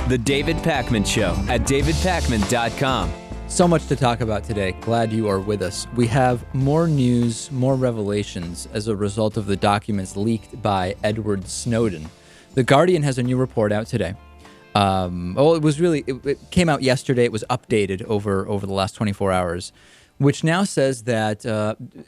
The David Pakman Show at davidpakman.com. So much to talk about today. Glad you are with us. We have more news, more revelations as a result of the documents leaked by Edward Snowden. The Guardian has a new report out today. It came out yesterday. It was updated over the last 24 hours, which now says that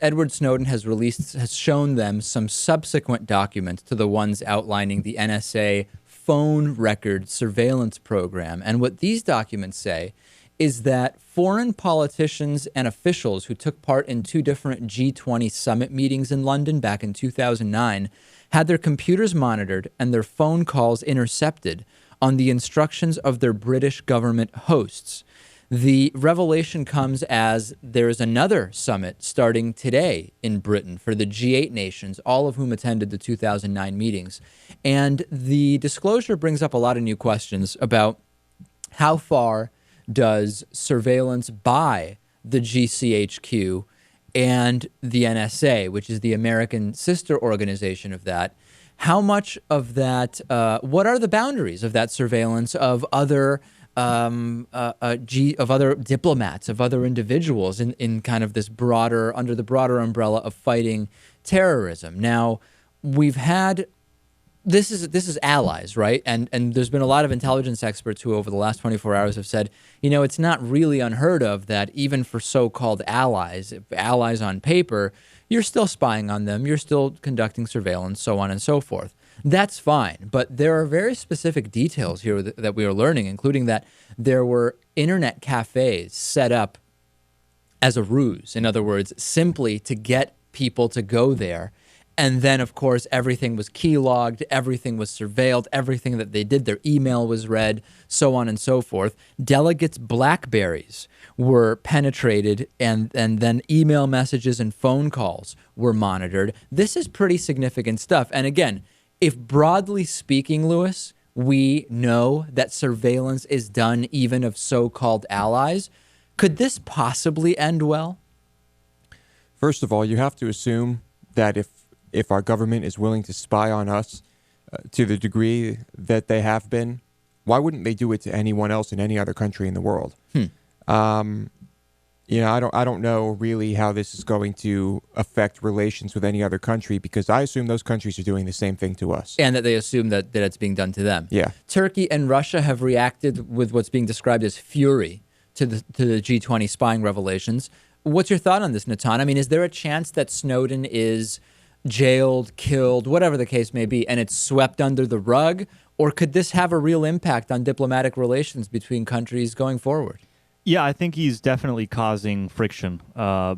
Edward Snowden has shown them some subsequent documents to the ones outlining the NSA phone record surveillance program. And what these documents say is that foreign politicians and officials who took part in two different G20 summit meetings in London back in 2009 had their computers monitored and their phone calls intercepted on the instructions of their British government hosts. The revelation comes as there is another summit starting today in Britain for the G8 nations, all of whom attended the 2009 meetings. And the disclosure brings up a lot of new questions about how far does surveillance by the GCHQ and the NSA, which is the American sister organization of that, how much of that, what are the boundaries of that surveillance of other other diplomats, of other individuals in kind of this under the broader umbrella of fighting terrorism? Now, we've had, this is allies, right? And there's been a lot of intelligence experts who over the last 24 hours have said, it's not really unheard of that even for so-called allies on paper, you're still spying on them, you're still conducting surveillance, so on and so forth. That's fine, but there are very specific details here that we are learning, including that there were internet cafes set up as a ruse. In other words, simply to get people to go there. And then, of course, everything was keylogged, everything was surveilled, everything that they did, their email was read, so on and so forth. Delegates' BlackBerries were penetrated, and then email messages and phone calls were monitored. This is pretty significant stuff. And again, if broadly speaking, Lewis, we know that surveillance is done even of so-called allies, could this possibly end well? First of all, you have to assume that if our government is willing to spy on us to the degree that they have been, why wouldn't they do it to anyone else in any other country in the world? I don't know really how this is going to affect relations with any other country, because I assume those countries are doing the same thing to us. And that they assume that it's being done to them. Yeah. Turkey and Russia have reacted with what's being described as fury to the G20 spying revelations. What's your thought on this, Natan? I mean, is there a chance that Snowden is jailed, killed, whatever the case may be, and it's swept under the rug? Or could this have a real impact on diplomatic relations between countries going forward? Yeah, I think he's definitely causing friction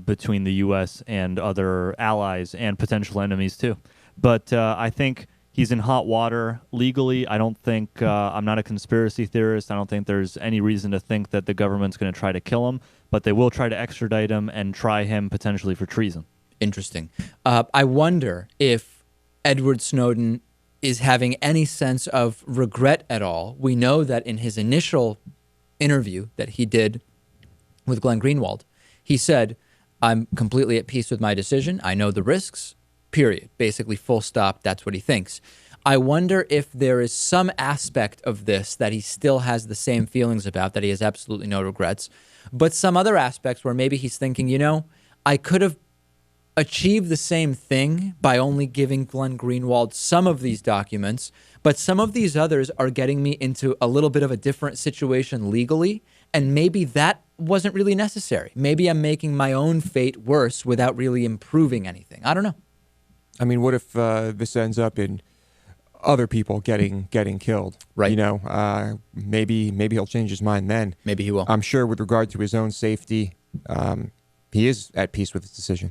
between the U.S. and other allies and potential enemies, too. But I think he's in hot water legally. I don't think, I'm not a conspiracy theorist. I don't think there's any reason to think that the government's going to try to kill him, but they will try to extradite him and try him potentially for treason. Interesting. I wonder if Edward Snowden is having any sense of regret at all. We know that in his initial interview that he did with Glenn Greenwald, he said, I'm completely at peace with my decision. I know the risks, period. Basically, full stop. That's what he thinks. I wonder if there is some aspect of this that he still has the same feelings about, that he has absolutely no regrets, but some other aspects where maybe he's thinking, I could have achieved the same thing by only giving Glenn Greenwald some of these documents, but some of these others are getting me into a little bit of a different situation legally, and maybe that wasn't really necessary. Maybe I'm making my own fate worse without really improving anything. I don't know. I mean, what if this ends up in other people getting killed? Right. Maybe he'll change his mind then. Maybe he will. I'm sure with regard to his own safety, he is at peace with his decision.